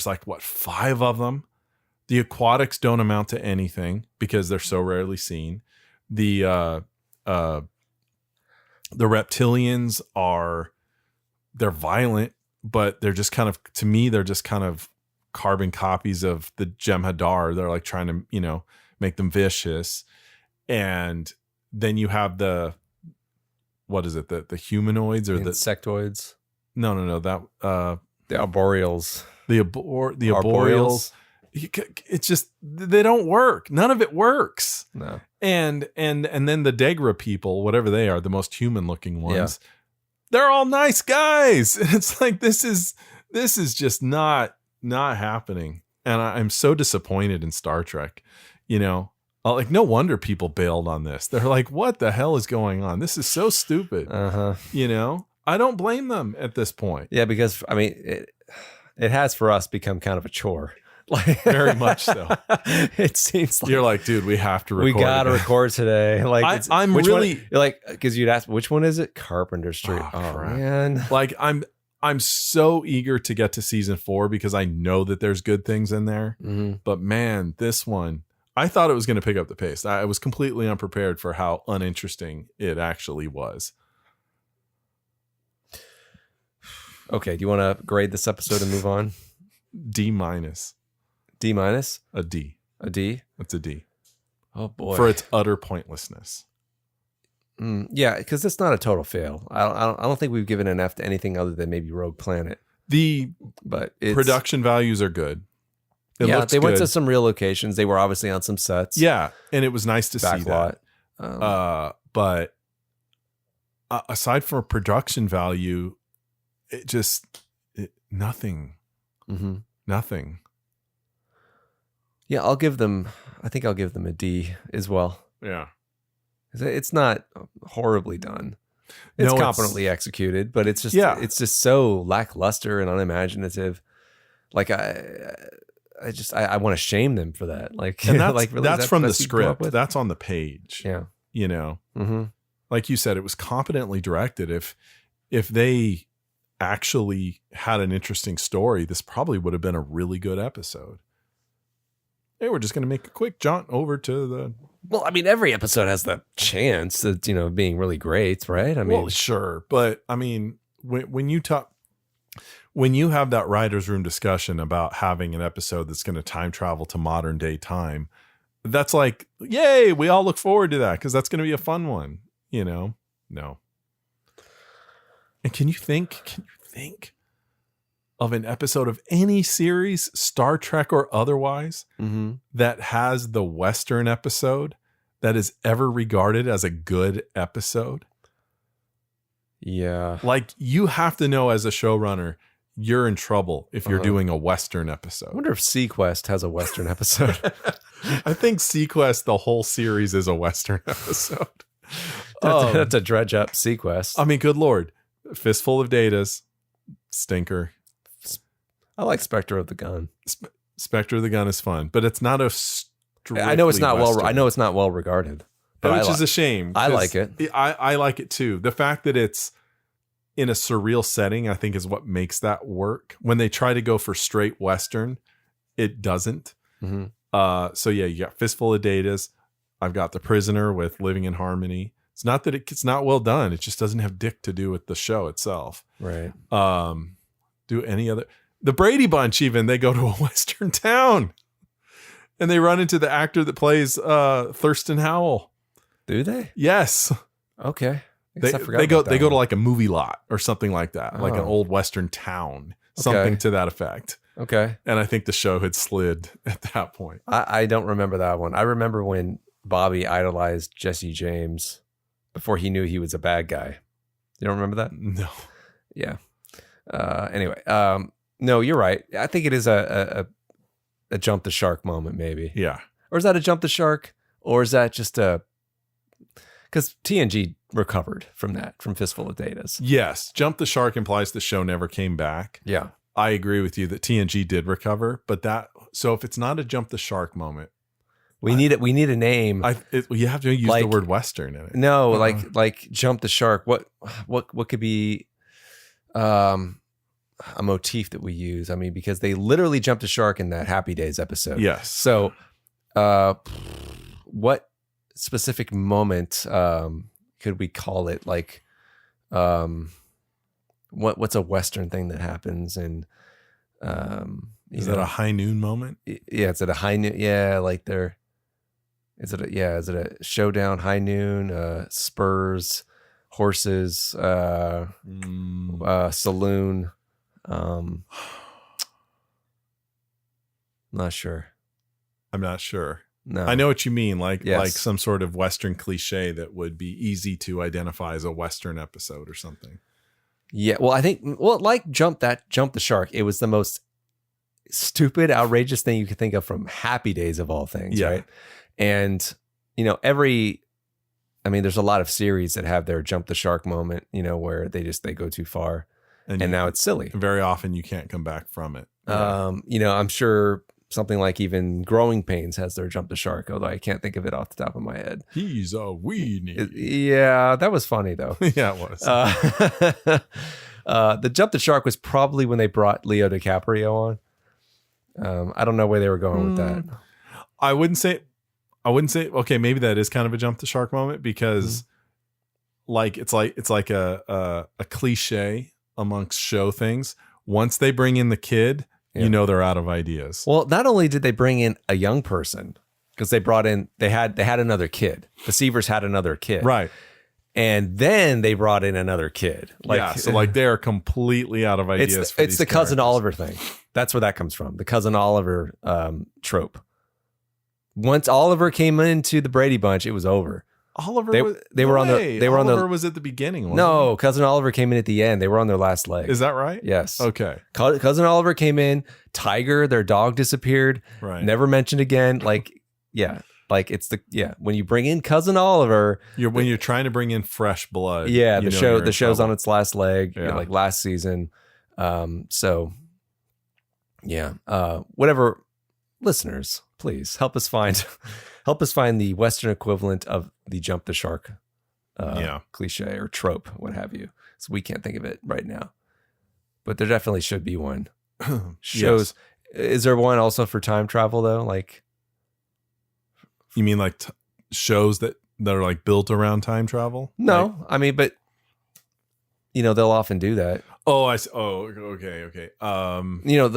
like 5 of them. The aquatics don't amount to anything because they're so rarely seen. The reptilians they're violent, but they're just kind of, to me, they're just kind of carbon copies of the Jem'Hadar. They're like trying to, you know, make them vicious. And then you have the humanoids or the insectoids? No. That the arboreals. The arboreals. It's just, they don't work. None of it works. No. And then the Degra people, whatever they are, the most human looking ones, they're all nice guys. And it's like, this is just not happening. And I'm so disappointed in Star Trek, you know. Like, no wonder people bailed on this. They're like, what the hell is going on? This is so stupid. You know, I don't blame them at this point. Yeah, because I mean, it has for us become kind of a chore. Like, Very much so. It seems like You're like, dude, we have to record. we gotta again. record today. Like, I'm which really one, like, because you'd ask, which one is it? Carpenter Street. Oh crap. man. like, I'm so eager to get to season 4 because I know that there's good things in there. Mm-hmm. But man, this one, I thought it was going to pick up the pace. I was completely unprepared for how uninteresting it actually was. Okay, do you want to grade this episode and move on? D minus. D minus? A D. A D? It's a D. Oh boy. For its utter pointlessness. Yeah, because it's not a total fail. I don't think we've given an F to anything other than maybe Rogue Planet. But it's, production values are good. It looks they went good. to some real locations. They were obviously on some sets. Yeah, and it was nice to see Backlot. that. But aside from production value, nothing. Mm-hmm. Nothing. Yeah, I think I'll give them a D as well. Yeah. It's not horribly done. It's competently executed, but it's just so lackluster and unimaginative. Like I want to shame them for that. Like, and that's, like really, that's from the what you grew up script. with? That's on the page. Yeah. You know, Mm-hmm. like you said, it was competently directed. If they actually had an interesting story, this probably would have been a really good episode. Hey, we're just going to make a quick jaunt over to the. Well, I mean, every episode has the chance of, being really great, right? I mean, well, sure, but I mean, when you have that writer's room discussion about having an episode that's going to time travel to modern day time, that's like, yay, we all look forward to that because that's going to be a fun one, No. And can you think of an episode of any series, Star Trek or otherwise, mm-hmm. that has the Western episode that is ever regarded as a good episode? Yeah. Like, you have to know as a showrunner, you're in trouble if you're doing a Western episode. I wonder if Sequest has a Western episode. I think Sequest, the whole series, is a Western episode. That's a dredge up Sequest. I mean, good Lord. Fistful of Datas. Stinker. I like Spectre of the Gun. Spectre of the Gun is fun, but it's not a I know it's not Western. I know it's not well regarded, but which is a shame. I like it. I like it too. The fact that it's in a surreal setting, I think, is what makes that work. When they try to go for straight Western, it doesn't. Mm-hmm. So yeah, you got Fistful of Datas. I've got The Prisoner with Living in Harmony. It's not that it's not well done. It just doesn't have dick to do with the show itself. Right. Do any other. The Brady Bunch, even, they go to a Western town and they run into the actor that plays Thurston Howell. Do they? Yes. Okay. They go to like a movie lot or something like that, like an old Western town, something to that effect. Okay. And I think the show had slid at that point. I don't remember that one. I remember when Bobby idolized Jesse James before he knew he was a bad guy. You don't remember that? No. Yeah. Anyway, no, you're right. I think it is a jump the shark moment, maybe. Yeah. Or is that a jump the shark? Or is that just because TNG recovered from Fistful of Datas. Yes. Jump the shark implies the show never came back. Yeah. I agree with you that TNG did recover, but so if it's not a jump the shark moment, we need a name. You have to use the word Western in it. No, like jump the shark. What could be a motif that we use? I mean, because they literally jumped a shark in that Happy Days episode. Yes. So, what specific moment could we call it? Like, what's a Western thing that happens? And is that a high noon moment? Yeah, it's at a high noon. Yeah, like they're. Is it a showdown, high noon, Spurs, horses, saloon? Not sure. I'm not sure. No, I know what you mean. Like Yes. some sort of Western cliche that would be easy to identify as a Western episode or something. Yeah, well, I think like jump the shark. It was the most stupid, outrageous thing you could think of from Happy Days of all things, Yeah. right? And there's a lot of series that have their jump the shark moment, where they go too far, and now it's silly. Very often you can't come back from it. I'm sure something like even Growing Pains has their Jump the Shark, although I can't think of it off the top of my head. He's a weenie. Yeah, that was funny though. Yeah, it was. The Jump the Shark was probably when they brought Leo DiCaprio on. I don't know where they were going with that. I wouldn't say, okay, maybe that is kind of a Jump the Shark moment because it's like a cliche amongst show things. Once they bring in the kid, you know they're out of ideas. Well, not only did they bring in a young person, because they had another kid. The Seavers had another kid. Right. And then they brought in another kid. So they're completely out of ideas. It's the Cousin Oliver thing. That's where that comes from. The Cousin Oliver trope. Once Oliver came into the Brady Bunch, it was over. Oliver Oliver was at the beginning, wasn't No, Cousin Oliver came in at the end. They were on their last leg. Is that right? Yes. Okay. Cousin Oliver came in. Tiger, their dog, disappeared. Right. Never mentioned again. When you bring in Cousin Oliver, when you're trying to bring in fresh blood. Yeah, the show's trouble. on its last leg, Yeah. like last season. Whatever, listeners, please help us find the Western equivalent of the Jump the Shark cliche or trope, what have you. So we can't think of it right now, but there definitely should be one. Shows. Yes. Is there one also for time travel though? Like, you mean like shows that are like built around time travel? No, I mean, but they'll often do that. Oh, I see. Oh, okay.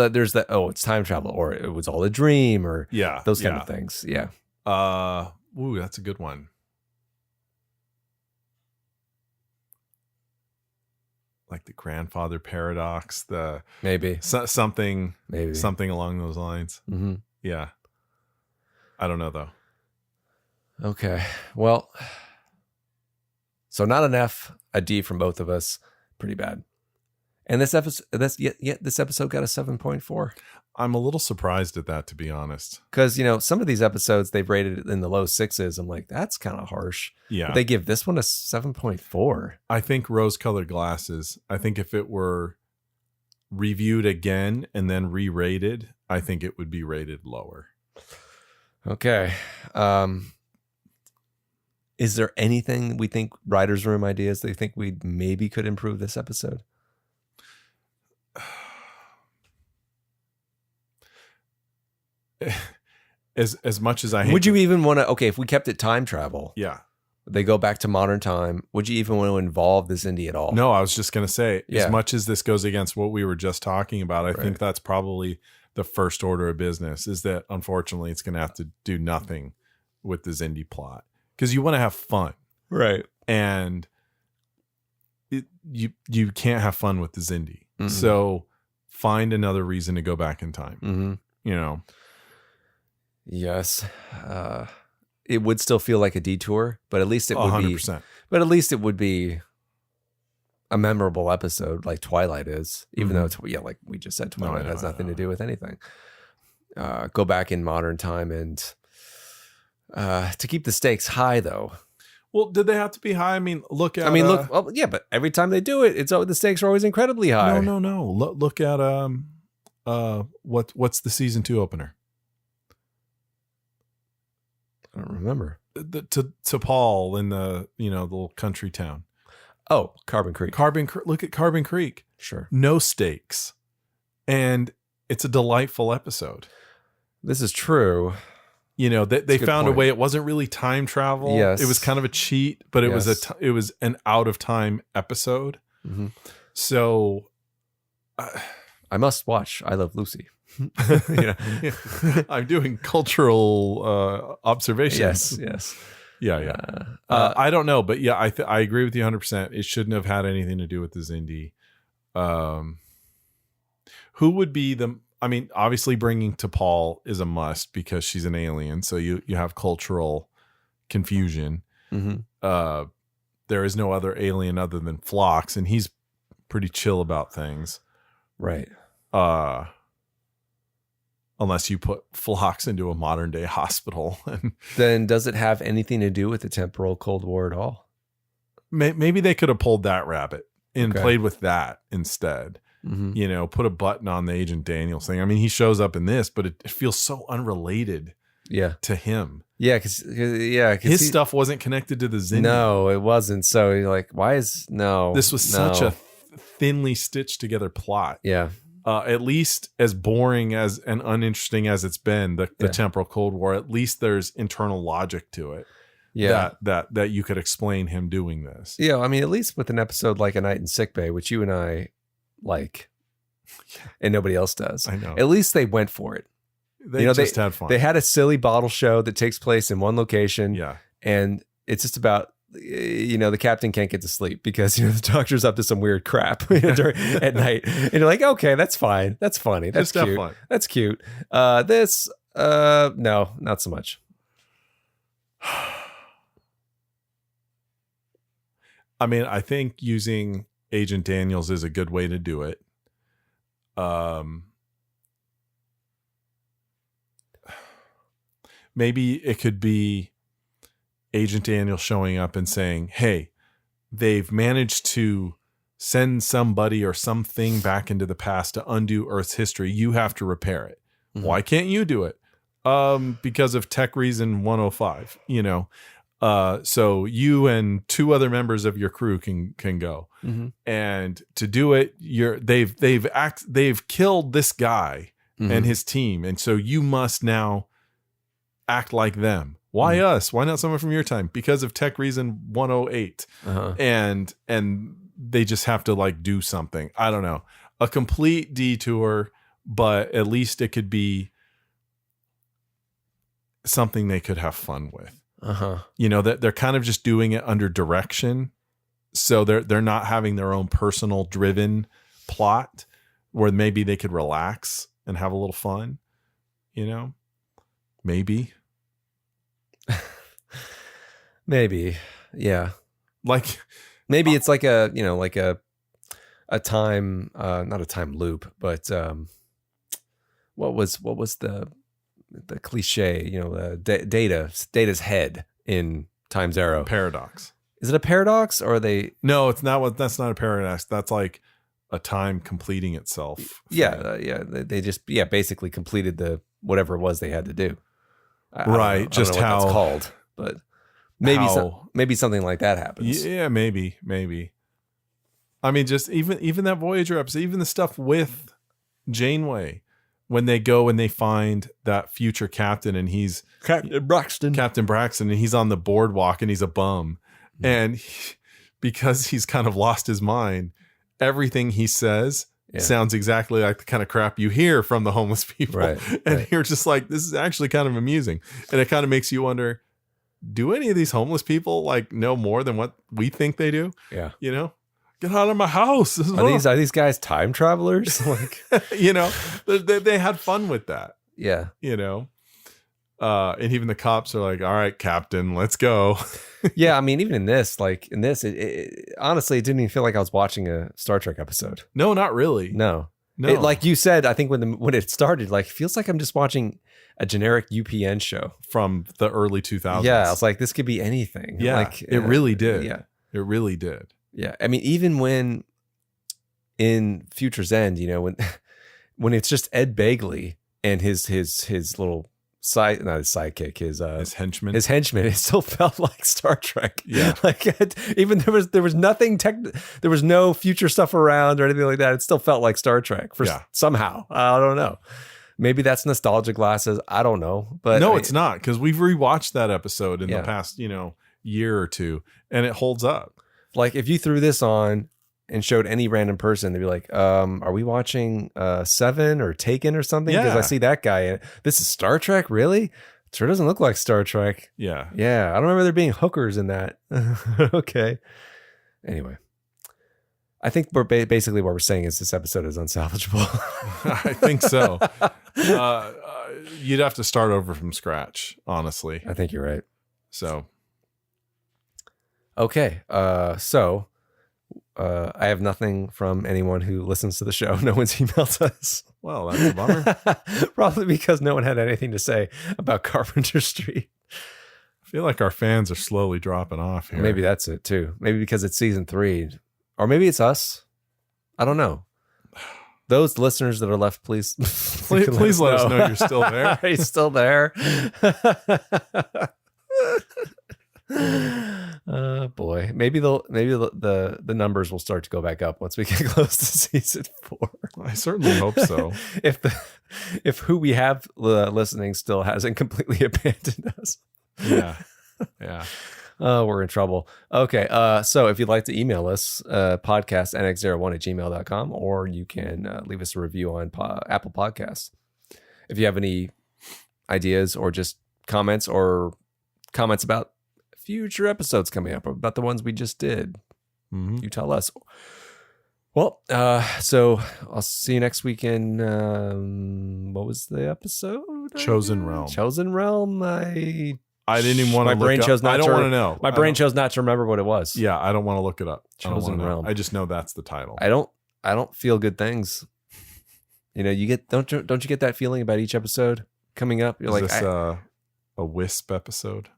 There's that. Oh, it's time travel, or it was all a dream, or those kind of things. Yeah. Ooh, that's a good one. Like the grandfather paradox, maybe something along those lines. Mm-hmm. Yeah. I don't know though. Okay. Well, so not an F, a D from both of us. Pretty bad. And this episode got a 7.4. I'm a little surprised at that, to be honest. Because, some of these episodes they've rated in the low 6s. I'm like, that's kind of harsh. Yeah. But they give this one a 7.4. I think rose-colored glasses, I think if it were reviewed again and then re-rated, I think it would be rated lower. Okay. Is there anything we think writers' room ideas they think we maybe could improve this episode? As much as I hate would you even want to, okay, if we kept it time travel, they go back to modern time, would you even want to involve this Indy at all? No, I was just going to say, as much as this goes against what we were just talking about, I think that's probably the first order of business, is that unfortunately it's going to have to do nothing with this Indy plot, because you want to have fun, right? And you can't have fun with the Indy. Mm-hmm. So find another reason to go back in time. Mm-hmm. Yes, it would still feel like a detour, but at least it would 100%. Be. But at least it would be a memorable episode, like Twilight is. Even though, like we just said, Twilight has nothing to do with anything. Go back in modern time and to keep the stakes high, though. Well, did they have to be high? I mean, look at. But every time they do it, the stakes are always incredibly high. No. Look at what's the season 2 opener? I don't remember. To Paul in the little country town. Oh, Carbon Creek. Look at Carbon Creek. Sure. No stakes, and it's a delightful episode. This is true. They found a way. It wasn't really time travel. Yes. It was kind of a cheat, but it was an out of time episode. Mm-hmm. So I must watch I Love Lucy. I'm doing cultural observations. Yes. Yeah. I don't know, but I agree with you 100%. It shouldn't have had anything to do with the Indy. Who would be obviously bringing to Paul is a must because she's an alien. So you have cultural confusion. Mm-hmm. There is no other alien other than Phlox, and he's pretty chill about things. Right. Unless you put Phlox into a modern day hospital. Then does it have anything to do with the temporal Cold War at all? Maybe they could have pulled that rabbit and played with that instead. you know, put a button on the Agent Daniels thing. I mean, he shows up in this, but it feels so unrelated to him. Yeah, because his stuff wasn't connected to the Zinni. No, it wasn't. So you're like, why is this was such a thinly stitched together plot. Yeah. At least as boring as and uninteresting as it's been, the temporal Cold War, at least there's internal logic to it. Yeah. That you could explain him doing this. Yeah, I mean, at least with an episode like A Night in Sickbay, which you and I like, and nobody else does. I know. At least they went for it. They just had fun. They had a silly bottle show that takes place in one location. Yeah. And it's just about, you know, the captain can't get to sleep because, you know, the doctor's up to some weird crap at night. And you're like, okay, that's fine. That's funny. That's just cute. Fun. That's cute. No, not so much. I mean, I think using Agent Daniels is a good way to do it. Maybe it could be Agent Daniels showing up and saying, hey, they've managed to send somebody or something back into the past to undo Earth's history. You have to repair it. Mm-hmm. Why can't you do it? Because of tech reason 105, you know. So you and 2 other members of your crew can go. Mm-hmm. And to do it, they've killed this guy and his team. And so you must now act like them. Why us? Why not someone from your time? Because of tech reason 108. And they just have to like do something. I don't know. A complete detour, but at least it could be something they could have fun with. You know, that they're kind of just doing it under direction. So they're not having their own personal driven plot where maybe they could relax and have a little fun, you know, maybe. Maybe. Yeah. Like maybe it's like a, you know, like a time, not a time loop, but, what was the cliche, you know, Data's head in Time Zero. Paradox. Is it a paradox or are they? No, it's not. That's not a paradox. That's like a time completing itself. Yeah. They just, basically completed the, whatever it was they had to do. Right. Just how that's called, but maybe something like that happens. Yeah, maybe. I mean, just even that Voyager episode, even the stuff with Janeway, when they go and they find that future captain and he's Captain Braxton, and he's on the boardwalk and he's a bum. And because he's kind of lost his mind, everything he says sounds exactly like the kind of crap you hear from the homeless people. Right. You're just like, this is actually kind of amusing. And it kind of makes you wonder, do any of these homeless people like know more than what we think they do? Yeah. You know? Get out of my house. Are these guys time travelers? Like, you know, they had fun with that. Yeah. You know, and even the cops are like, all right, Captain, let's go. Yeah. I mean, even in this, it honestly, it didn't even feel like I was watching a Star Trek episode. No, not really. No. Like you said, I think when it started, like, it feels like I'm just watching a generic UPN show from the early 2000s. Yeah. I was like, this could be anything. Yeah. Like, it really did. Yeah. It really did. Yeah, I mean, even when in Future's End, you know, when it's just Ed Begley and his little sidekick, his henchman, it still felt like Star Trek. Yeah, like even there was nothing there was no future stuff around or anything like that. It still felt like Star Trek somehow. I don't know. Maybe that's nostalgia glasses. I don't know, but no, it's not, because we've rewatched that episode in the past, you know, year or two, and it holds up. Like if you threw this on and showed any random person, they'd be like, are we watching Seven or Taken or something? Because I see that guy. This is Star Trek? Really? It sure doesn't look like Star Trek. Yeah. Yeah. I don't remember there being hookers in that. Okay. Anyway. I think basically what we're saying is this episode is unsalvageable. I think so. You'd have to start over from scratch, honestly. I think you're right. So... Okay, so I have nothing from anyone who listens to the show. No one's emailed us. Well, that's a bummer. Probably because no one had anything to say about Carpenter Street. I feel like our fans are slowly dropping off here. Maybe that's it too. Maybe because it's season 3. Or maybe it's us. I don't know. those listeners that are left, please Please let us know you're still there. Are you still there? Boy, maybe the numbers will start to go back up once we get close to season 4. I certainly hope so. if who we have listening still hasn't completely abandoned us. Yeah. We're in trouble. Okay. So if you'd like to email us, podcastnx01@gmail.com, or you can leave us a review on Apple Podcasts. If you have any ideas or just comments about future episodes coming up, about the ones we just did, you tell us. Well, so I'll see you next week in, what was the episode? Chosen Realm. Chosen Realm. I didn't even want to look up. I don't want to know. My brain chose not to remember what it was. Yeah, I don't want to look it up. Chosen Realm. I just know that's the title. I don't feel good things. You know, don't you get that feeling about each episode coming up? You're Is this a Wisp episode?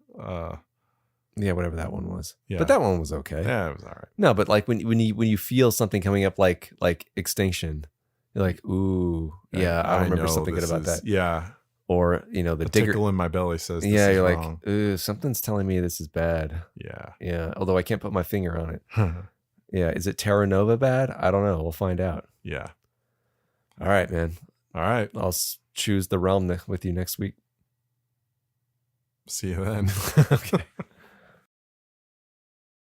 Yeah, whatever that one was. Yeah. But that one was okay. Yeah, it was all right. No, but like when you feel something coming up like Extinction, you're like, ooh, yeah, I remember something good about that. Yeah. Or, you know, the digger tickle in my belly says this yeah, is you're wrong. like, ooh, something's telling me this is bad. Yeah. Yeah. Although I can't put my finger on it. Yeah. Is it Terra Nova bad? I don't know. We'll find out. Yeah. All right, man. All right. I'll choose the realm with you next week. See you then. Okay.